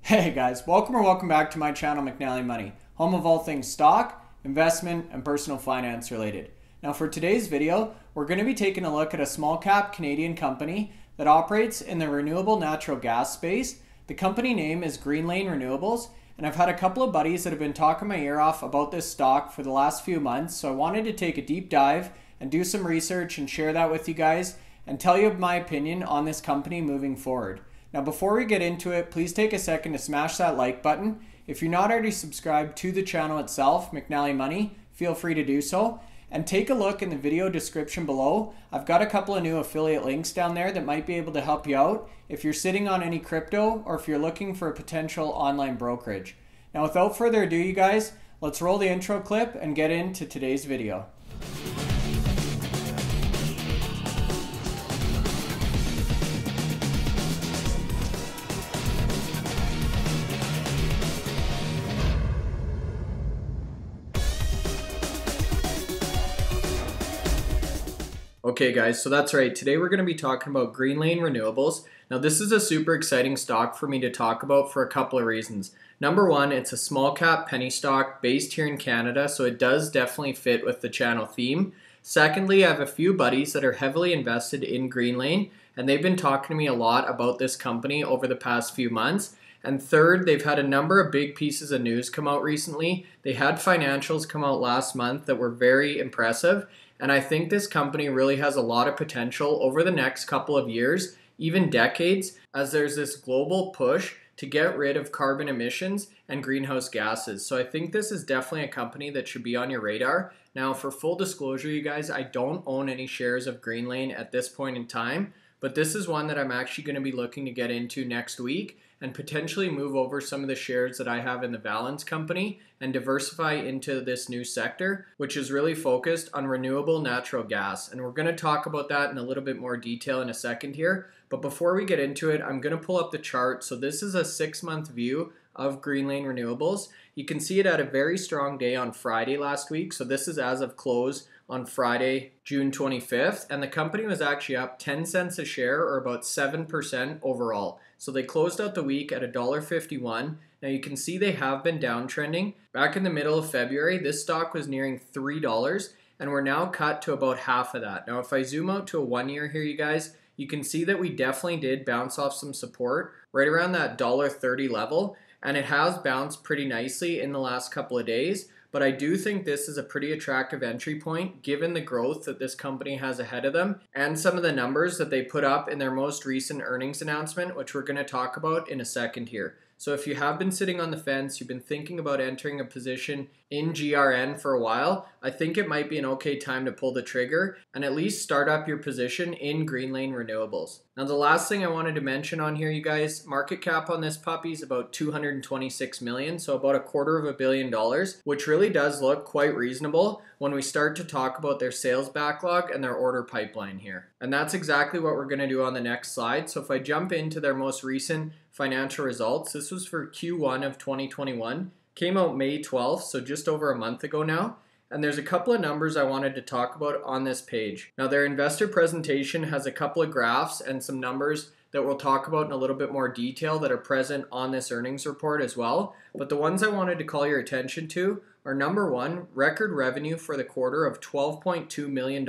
Hey guys, welcome back to my channel McNallie Money, home of all things stock, investment, and personal finance related. Now for today's video, we're going to be taking a look at a small cap Canadian company that operates in the renewable natural gas space. The company name is Greenlane Renewables, and I've had a couple of buddies that have been talking my ear off about this stock for the last few months, so I wanted to take a deep dive and do some research and share that with you guys and tell you my opinion on this company moving forward. Now before we get into it, please take a second to smash that like button. If you're not already subscribed to the channel itself, McNallie Money, feel free to do so. And take a look in the video description below. I've got a couple of new affiliate links down there that might be able to help you out if you're sitting on any crypto or if you're looking for a potential online brokerage. Now without further ado, you guys, let's roll the intro clip and get into today's video. Okay guys, so that's right. Today we're going to be talking about Greenlane Renewables. Now this is a super exciting stock for me to talk about for a couple of reasons. Number one, it's a small cap penny stock based here in Canada, so it does definitely fit with the channel theme. Secondly, I have a few buddies that are heavily invested in Greenlane, and they've been talking to me a lot about this company over the past few months. And third, they've had a number of big pieces of news come out recently. They had financials come out last month that were very impressive. And I think this company really has a lot of potential over the next couple of years, even decades, as there's this global push to get rid of carbon emissions and greenhouse gases. So I think this is definitely a company that should be on your radar. Now, for full disclosure, you guys, I don't own any shares of Greenlane at this point in time, but this is one that I'm actually going to be looking to get into next week and potentially move over some of the shares that I have in the Valens company and diversify into this new sector, which is really focused on renewable natural gas. And we're going to talk about that in a little bit more detail in a second here. But before we get into it, I'm going to pull up the chart. So this is a 6-month view of Greenlane Renewables. You can see it had a very strong day on Friday last week. So this is as of close on Friday, June 25th. And the company was actually up 10 cents a share, or about 7% overall. So they closed out the week at $1.51. Now you can see they have been downtrending. Back in the middle of February, this stock was nearing $3, and we're now cut to about half of that. Now if I zoom out to a 1 year here, you guys, you can see that we definitely did bounce off some support right around that $1.30 level, and it has bounced pretty nicely in the last couple of days. But I do think this is a pretty attractive entry point given the growth that this company has ahead of them and some of the numbers that they put up in their most recent earnings announcement, which we're going to talk about in a second here. So if you have been sitting on the fence, you've been thinking about entering a position in GRN for a while, I think it might be an okay time to pull the trigger and at least start up your position in Greenlane Renewables. Now the last thing I wanted to mention on here, you guys, market cap on this puppy is about $226 million, so about $250 million, which really does look quite reasonable when we start to talk about their sales backlog and their order pipeline here. And that's exactly what we're going to do on the next slide. So if I jump into their most recent financial results, this was for Q1 of 2021, came out May 12th, so just over a month ago now. And there's a couple of numbers I wanted to talk about on this page. Now their investor presentation has a couple of graphs and some numbers that we'll talk about in a little bit more detail that are present on this earnings report as well. But the ones I wanted to call your attention to are number one, record revenue for the quarter of $12.2 million,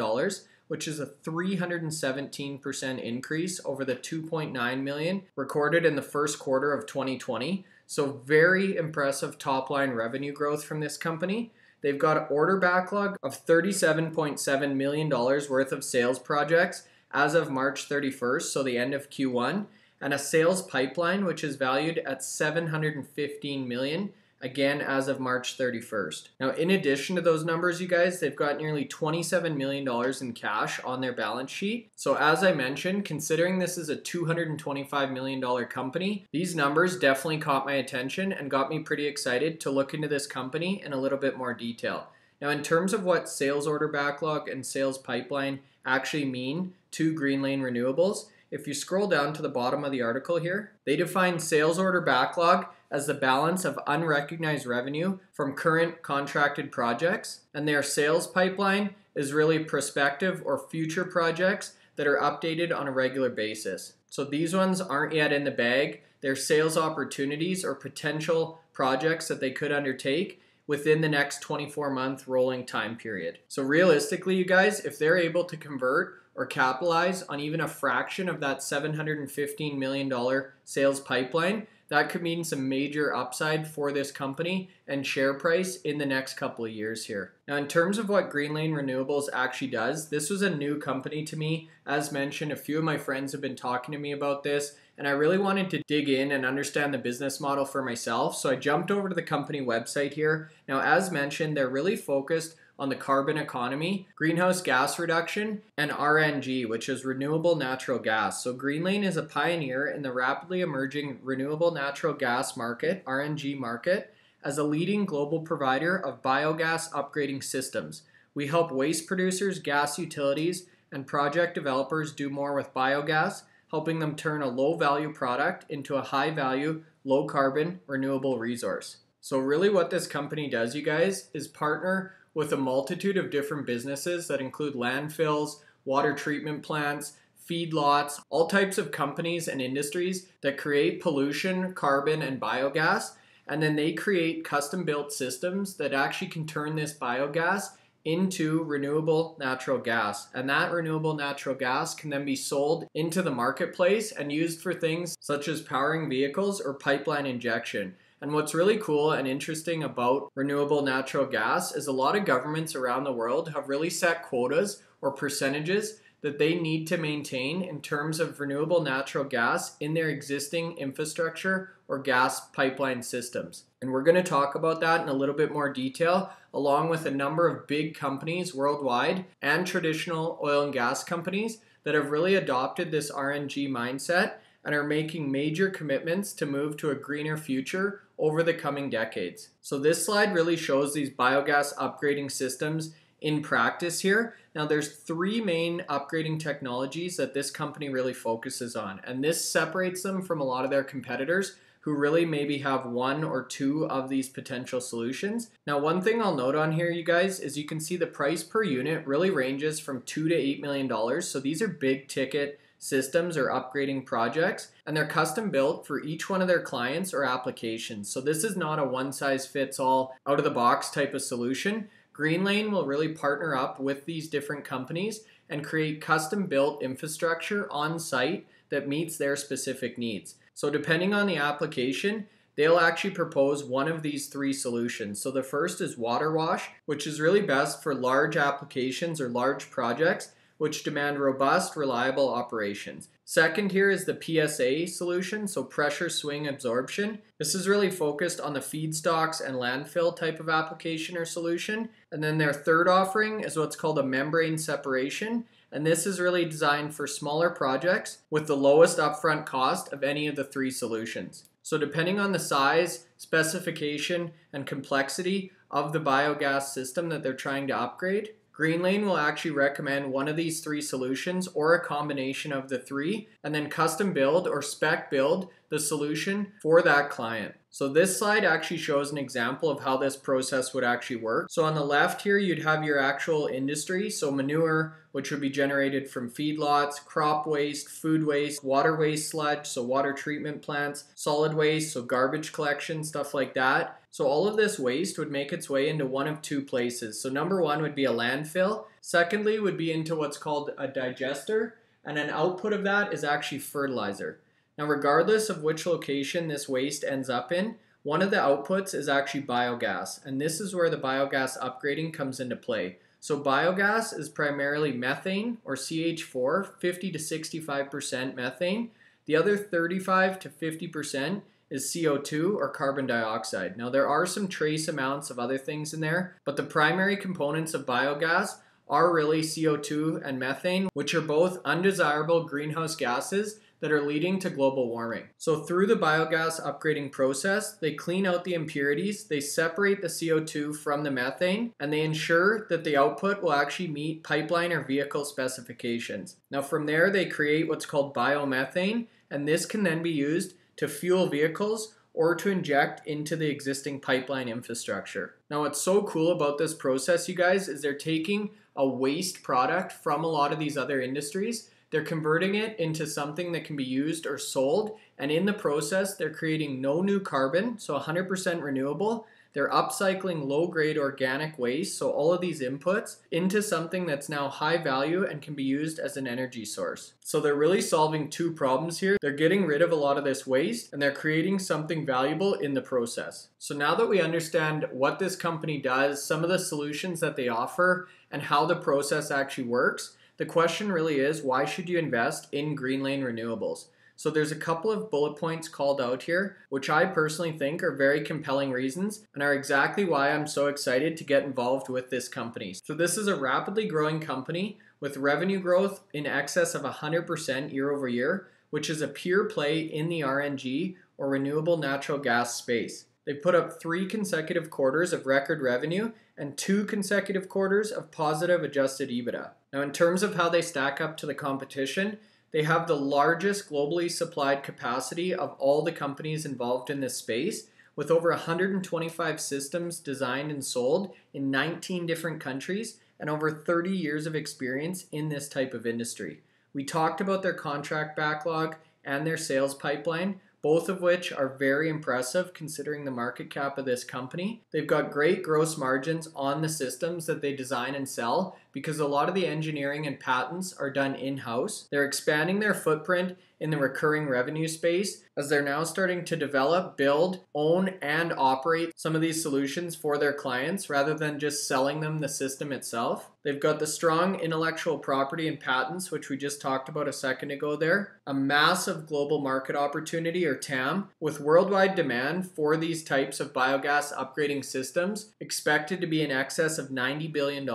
which is a 317% increase over the $2.9 million recorded in the first quarter of 2020. So very impressive top line revenue growth from this company. They've got an order backlog of $37.7 million worth of sales projects as of March 31st, so the end of Q1, and a sales pipeline which is valued at $715 million, again as of March 31st. Now in addition to those numbers, you guys, they've got nearly $27 million in cash on their balance sheet. So as I mentioned, considering this is a $225 million company, these numbers definitely caught my attention and got me pretty excited to look into this company in a little bit more detail. Now in terms of what sales order backlog and sales pipeline actually mean to Greenlane Renewables, if you scroll down to the bottom of the article here, they define sales order backlog as the balance of unrecognized revenue from current contracted projects, and their sales pipeline is really prospective or future projects that are updated on a regular basis. So these ones aren't yet in the bag. their sales opportunities or potential projects that they could undertake within the next 24-month rolling time period. So realistically, you guys, if they're able to convert or capitalize on even a fraction of that $715 million sales pipeline, that could mean some major upside for this company and share price in the next couple of years here. Now, in terms of what Greenlane Renewables actually does, this was a new company to me. As mentioned, a few of my friends have been talking to me about this, and I really wanted to dig in and understand the business model for myself. So I jumped over to the company website here. Now, as mentioned, they're really focused on the carbon economy, greenhouse gas reduction, and RNG, which is renewable natural gas. So Greenlane is a pioneer in the rapidly emerging renewable natural gas market, RNG market, as a leading global provider of biogas upgrading systems. We help waste producers, gas utilities, and project developers do more with biogas, helping them turn a low-value product into a high-value, low-carbon, renewable resource. So really what this company does, you guys, is partner with a multitude of different businesses that include landfills, water treatment plants, feedlots, all types of companies and industries that create pollution, carbon, and biogas. And then they create custom-built systems that actually can turn this biogas into renewable natural gas. And that renewable natural gas can then be sold into the marketplace and used for things such as powering vehicles or pipeline injection. And what's really cool and interesting about renewable natural gas is a lot of governments around the world have really set quotas or percentages that they need to maintain in terms of renewable natural gas in their existing infrastructure or gas pipeline systems. And we're going to talk about that in a little bit more detail, along with a number of big companies worldwide and traditional oil and gas companies that have really adopted this RNG mindset and are making major commitments to move to a greener future over the coming decades. So this slide really shows these biogas upgrading systems in practice here. Now there's three main upgrading technologies that this company really focuses on, and this separates them from a lot of their competitors who really maybe have one or two of these potential solutions. Now, one thing I'll note on here, you guys, is you can see the price per unit really ranges from $2 to $8 million. So these are big ticket systems or upgrading projects, and they're custom built for each one of their clients or applications. So this is not a one size fits all out of the box type of solution. Greenlane will really partner up with these different companies and create custom built infrastructure on site that meets their specific needs. So depending on the application, they'll actually propose one of these three solutions. So the first is water wash, which is really best for large applications or large projects which demand robust, reliable operations. Second here is the PSA solution, so pressure swing absorption. This is really focused on the feedstocks and landfill type of application or solution. And then their third offering is what's called a membrane separation. And this is really designed for smaller projects with the lowest upfront cost of any of the three solutions. So depending on the size, specification, and complexity of the biogas system that they're trying to upgrade, Greenlane will actually recommend one of these three solutions or a combination of the three, and then custom build or spec build the solution for that client. So this slide actually shows an example of how this process would actually work. So on the left here, you'd have your actual industry. So manure, which would be generated from feedlots, crop waste, food waste, water waste sludge, so water treatment plants, solid waste, so garbage collection, stuff like that. So all of this waste would make its way into one of two places. So number one would be a landfill. Secondly would be into what's called a digester. And an output of that is actually fertilizer. Now, regardless of which location this waste ends up in, one of the outputs is actually biogas. And this is where the biogas upgrading comes into play. So biogas is primarily methane or CH4, 50 to 65% methane. The other 35 to 50% is CO2 or carbon dioxide. Now, there are some trace amounts of other things in there, but the primary components of biogas are really CO2 and methane, which are both undesirable greenhouse gases that are leading to global warming. So through the biogas upgrading process, they clean out the impurities, they separate the CO2 from the methane, and they ensure that the output will actually meet pipeline or vehicle specifications. Now from there, they create what's called biomethane, and this can then be used to fuel vehicles or to inject into the existing pipeline infrastructure. Now what's so cool about this process, you guys, is they're taking a waste product from a lot of these other industries. They're converting it into something that can be used or sold, and in the process, they're creating no new carbon, so 100% renewable. They're upcycling low-grade organic waste, so all of these inputs, into something that's now high value and can be used as an energy source. So they're really solving two problems here. They're getting rid of a lot of this waste, and they're creating something valuable in the process. So now that we understand what this company does, some of the solutions that they offer, and how the process actually works, the question really is, why should you invest in Greenlane Renewables? So there's a couple of bullet points called out here, which I personally think are very compelling reasons and are exactly why I'm so excited to get involved with this company. So this is a rapidly growing company with revenue growth in excess of 100% year over year, which is a pure play in the RNG or renewable natural gas space. They've put up 3 consecutive quarters of record revenue and 2 consecutive quarters of positive adjusted EBITDA. Now, in terms of how they stack up to the competition, they have the largest globally supplied capacity of all the companies involved in this space, with over 125 systems designed and sold in 19 different countries and over 30 years of experience in this type of industry. We talked about their contract backlog and their sales pipeline, both of which are very impressive considering the market cap of this company. They've got great gross margins on the systems that they design and sell because a lot of the engineering and patents are done in-house. They're expanding their footprint in the recurring revenue space as they're now starting to develop, build, own, and operate some of these solutions for their clients rather than just selling them the system itself. They've got the strong intellectual property and patents, which we just talked about a second ago there, a massive global market opportunity or TAM with worldwide demand for these types of biogas upgrading systems expected to be in excess of $90 billion.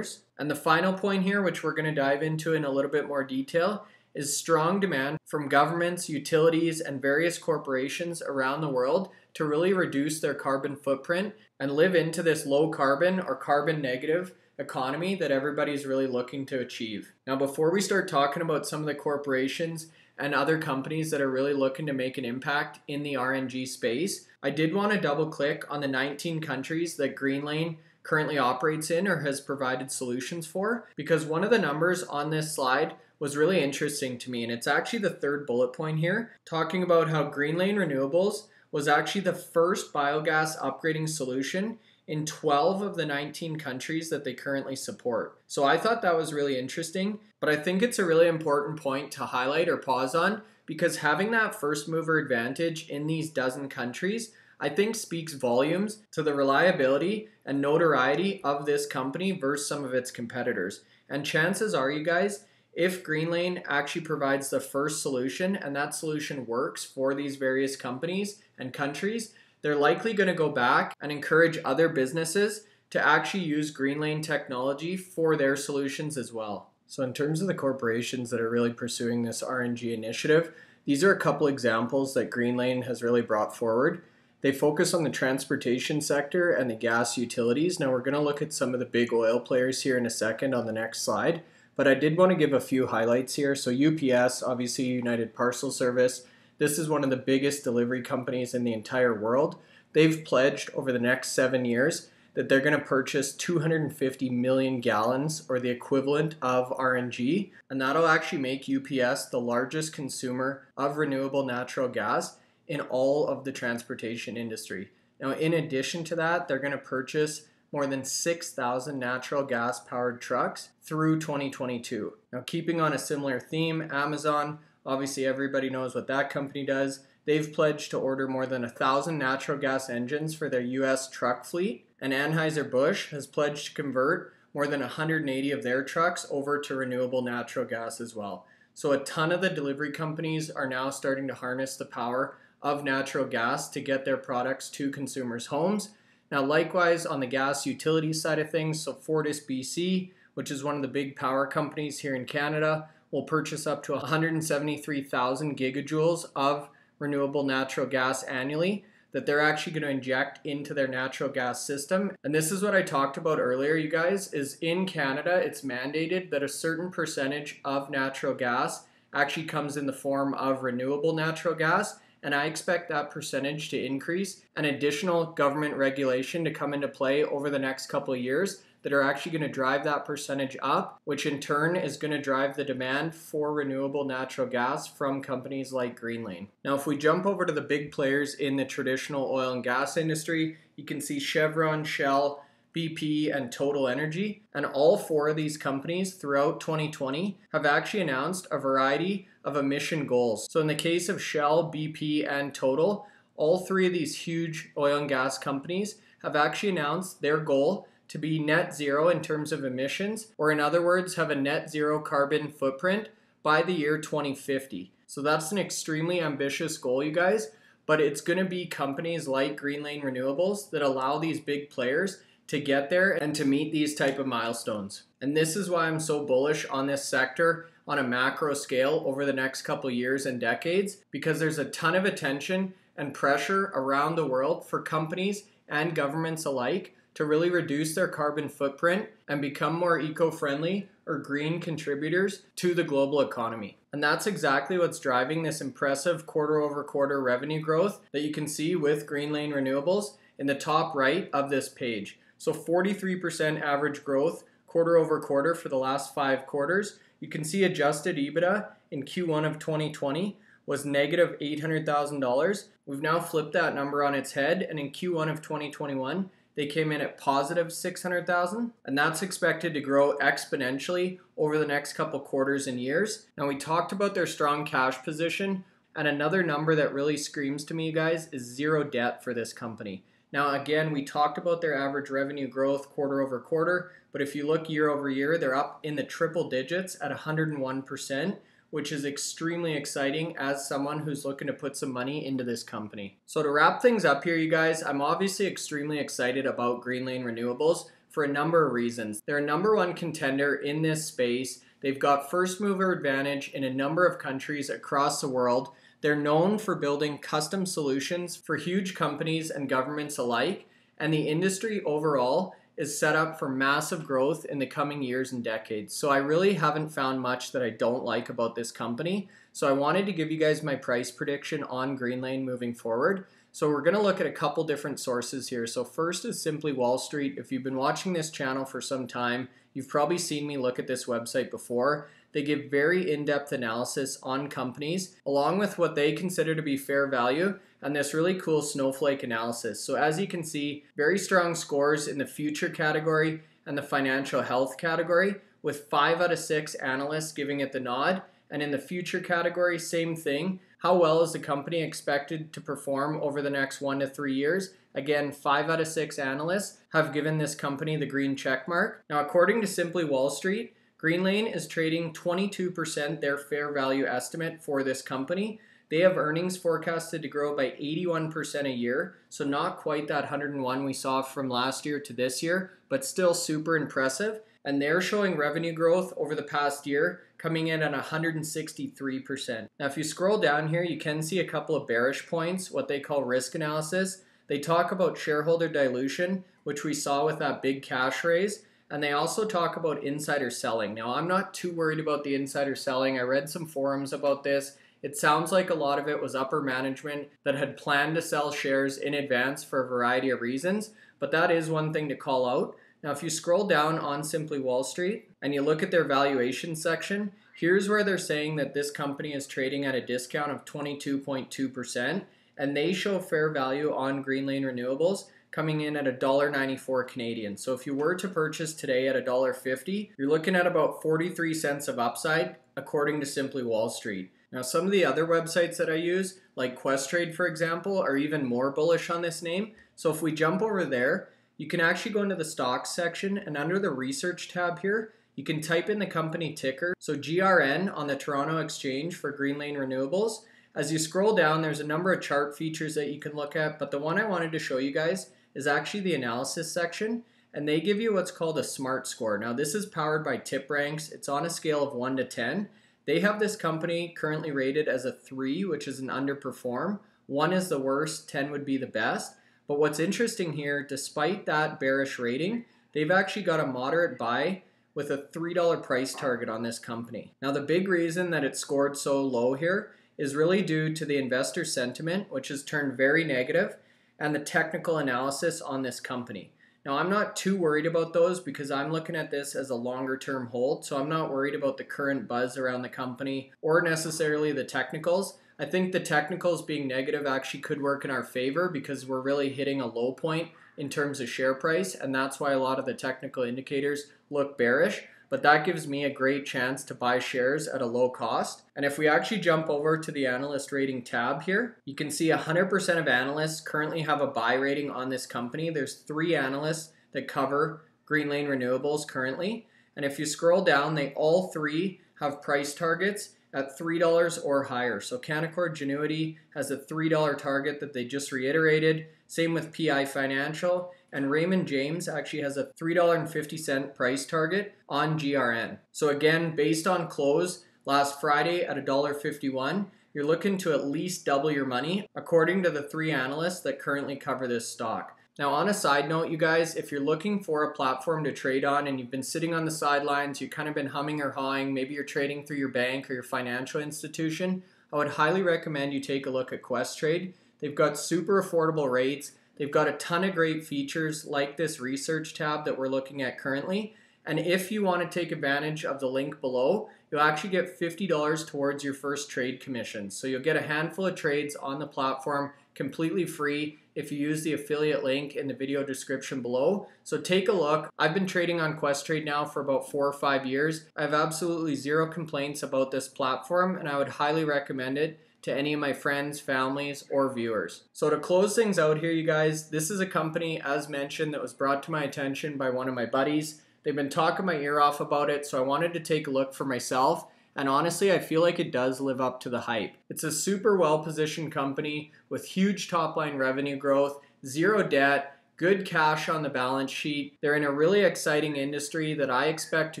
And the final point here, which we're going to dive into in a little bit more detail, is strong demand from governments, utilities, and various corporations around the world to really reduce their carbon footprint and live into this low carbon or carbon negative economy that everybody's really looking to achieve. Now, before we start talking about some of the corporations and other companies that are really looking to make an impact in the RNG space, I did want to double click on the 19 countries that Greenlane currently operates in or has provided solutions for, because one of the numbers on this slide was really interesting to me, and it's actually the third bullet point here, talking about how Greenlane Renewables was actually the first biogas upgrading solution in 12 of the 19 countries that they currently support. So I thought that was really interesting, but I think it's a really important point to highlight or pause on, because having that first mover advantage in these dozen countries I think speaks volumes to the reliability and notoriety of this company versus some of its competitors. And chances are, you guys, if Greenlane actually provides the first solution and that solution works for these various companies and countries, they're likely going to go back and encourage other businesses to actually use Greenlane technology for their solutions as well. So in terms of the corporations that are really pursuing this RNG initiative, these are a couple examples that Greenlane has really brought forward. They focus on the transportation sector and the gas utilities. Now we're going to look at some of the big oil players here in a second on the next slide, but I did want to give a few highlights here. So UPS, obviously United Parcel Service, this is one of the biggest delivery companies in the entire world. They've pledged over the next 7 years that they're going to purchase 250 million gallons or the equivalent of RNG, and that'll actually make UPS the largest consumer of renewable natural gas in all of the transportation industry. Now, in addition to that, they're going to purchase more than 6,000 natural gas powered trucks through 2022. Now, keeping on a similar theme, Amazon, obviously everybody knows what that company does. They've pledged to order more than 1,000 natural gas engines for their US truck fleet, and Anheuser-Busch has pledged to convert more than 180 of their trucks over to renewable natural gas as well. So a ton of the delivery companies are now starting to harness the power of natural gas to get their products to consumers' homes. Now, likewise, on the gas utility side of things, so FortisBC, which is one of the big power companies here in Canada, will purchase up to 173,000 gigajoules of renewable natural gas annually that they're actually going to inject into their natural gas system. And this is what I talked about earlier, you guys, is in Canada, it's mandated that a certain percentage of natural gas actually comes in the form of renewable natural gas. And I expect that percentage to increase and additional government regulation to come into play over the next couple of years that are actually going to drive that percentage up, which in turn is going to drive the demand for renewable natural gas from companies like Greenlane. Now, if we jump over to the big players in the traditional oil and gas industry, you can see Chevron, Shell, BP, and Total Energy. And all four of these companies throughout 2020 have actually announced a variety of emission goals. So in the case of Shell, BP, and Total, all three of these huge oil and gas companies have actually announced their goal to be net zero in terms of emissions, or in other words, have a net zero carbon footprint by the year 2050. So that's an extremely ambitious goal, you guys, but it's going to be companies like Greenlane Renewables that allow these big players to get there and to meet these type of milestones. And this is why I'm so bullish on this sector on a macro scale over the next couple years and decades, because there's a ton of attention and pressure around the world for companies and governments alike to really reduce their carbon footprint and become more eco-friendly or green contributors to the global economy. And that's exactly what's driving this impressive quarter-over-quarter revenue growth that you can see with Greenlane Renewables in the top right of this page. So 43% average growth quarter over quarter for the last 5 quarters. You can see adjusted EBITDA in Q1 of 2020 was negative $800,000. We've now flipped that number on its head, and in Q1 of 2021, they came in at positive $600,000, and that's expected to grow exponentially over the next couple quarters and years. Now, we talked about their strong cash position, and another number that really screams to me, you guys, is zero debt for this company. Now, again, we talked about their average revenue growth quarter over quarter, but if you look year over year, they're up in the triple digits at 101%, which is extremely exciting as someone who's looking to put some money into this company. So to wrap things up here, you guys, I'm obviously extremely excited about Greenlane Renewables for a number of reasons. They're a number one contender in this space. They've got first mover advantage in a number of countries across the world. They're known for building custom solutions for huge companies and governments alike, and the industry overall is set up for massive growth in the coming years and decades. So I really haven't found much that I don't like about this company. So I wanted to give you guys my price prediction on Greenlane moving forward. So we're going to look at a couple different sources here. So first is Simply Wall Street. If you've been watching this channel for some time, you've probably seen me look at this website before. They give very in-depth analysis on companies, along with what they consider to be fair value, and this really cool snowflake analysis. So as you can see, very strong scores in the future category and the financial health category, with 5 out of 6 analysts giving it the nod. And in the future category, same thing. How well is the company expected to perform over the next 1 to 3 years? Again, 5 out of 6 analysts have given this company the green check mark. Now, according to Simply Wall Street, Greenlane is trading 22% their fair value estimate for this company. They have earnings forecasted to grow by 81% a year, so not quite that 101 we saw from last year to this year, but still super impressive. And they're showing revenue growth over the past year coming in at 163%. Now, if you scroll down here, you can see a couple of bearish points, what they call risk analysis. They talk about shareholder dilution, which we saw with that big cash raise. And they also talk about insider selling. Now, I'm not too worried about the insider selling. I read some forums about this. It sounds like a lot of it was upper management that had planned to sell shares in advance for a variety of reasons, but that is one thing to call out. Now, if you scroll down on Simply Wall Street and you look at their valuation section, here's where they're saying that this company is trading at a discount of 22.2%, and they show fair value on Greenlane Renewables coming in at $1.94 Canadian. So if you were to purchase today at $1.50, you're looking at about 43 cents of upside according to Simply Wall Street. Now, some of the other websites that I use, like Questrade, for example, are even more bullish on this name. So if we jump over there, you can actually go into the stocks section, and under the research tab here, you can type in the company ticker. So GRN on the Toronto Exchange for Greenlane Renewables. As you scroll down, there's a number of chart features that you can look at, but the one I wanted to show you guys is actually the analysis section, and they give you what's called a SMART score. Now, this is powered by Tip Ranks. It's on a scale of 1 to 10. They have this company currently rated as a 3, which is an underperform. 1 is the worst, 10 would be the best. But what's interesting here, despite that bearish rating, they've actually got a moderate buy with a $3 price target on this company. Now, the big reason that it scored so low here is really due to the investor sentiment, which has turned very negative, and the technical analysis on this company. Now, I'm not too worried about those because I'm looking at this as a longer term hold, so I'm not worried about the current buzz around the company or necessarily the technicals. I think the technicals being negative actually could work in our favor because we're really hitting a low point in terms of share price, and that's why a lot of the technical indicators look bearish. But that gives me a great chance to buy shares at a low cost. And if we actually jump over to the analyst rating tab here, you can see 100% of analysts currently have a buy rating on this company. There's 3 analysts that cover Greenlane Renewables currently. And if you scroll down, they all 3 have price targets at $3 or higher. So Canaccord Genuity has a $3 target that they just reiterated. Same with PI Financial. And Raymond James actually has a $3.50 price target on GRN. So again, based on close last Friday at $1.51, you're looking to at least double your money, according to the 3 analysts that currently cover this stock. Now, on a side note, you guys, if you're looking for a platform to trade on and you've been sitting on the sidelines, you've kind of been humming or hawing, maybe you're trading through your bank or your financial institution, I would highly recommend you take a look at Questrade. They've got super affordable rates. They've got a ton of great features like this research tab that we're looking at currently. And if you want to take advantage of the link below, you'll actually get $50 towards your first trade commission. So you'll get a handful of trades on the platform completely free if you use the affiliate link in the video description below. So take a look. I've been trading on Questrade now for about 4 or 5 years. I have absolutely zero complaints about this platform, and I would highly recommend it to any of my friends, families, or viewers. So to close things out here, you guys, this is a company, as mentioned, that was brought to my attention by one of my buddies. They've been talking my ear off about it, so I wanted to take a look for myself. And honestly, I feel like it does live up to the hype. It's a super well-positioned company with huge top-line revenue growth, 0 debt, good cash on the balance sheet. They're in a really exciting industry that I expect to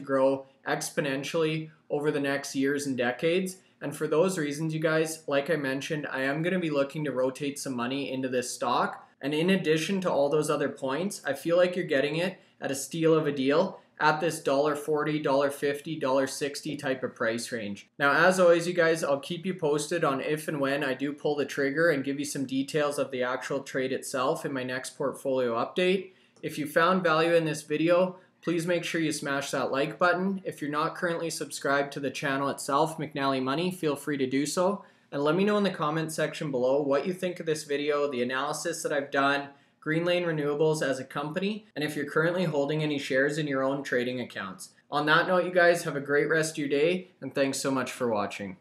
grow exponentially over the next years and decades. And for those reasons, you guys, like I mentioned, I am going to be looking to rotate some money into this stock. And in addition to all those other points, I feel like you're getting it at a steal of a deal at this $1.40, $1.50, $1.60 type of price range. Now, as always, you guys, I'll keep you posted on if and when I do pull the trigger and give you some details of the actual trade itself in my next portfolio update. If you found value in this video, please make sure you smash that like button. If you're not currently subscribed to the channel itself, McNallie Money, feel free to do so. And let me know in the comment section below what you think of this video, the analysis that I've done, Greenlane Renewables as a company, and if you're currently holding any shares in your own trading accounts. On that note, you guys, have a great rest of your day, and thanks so much for watching.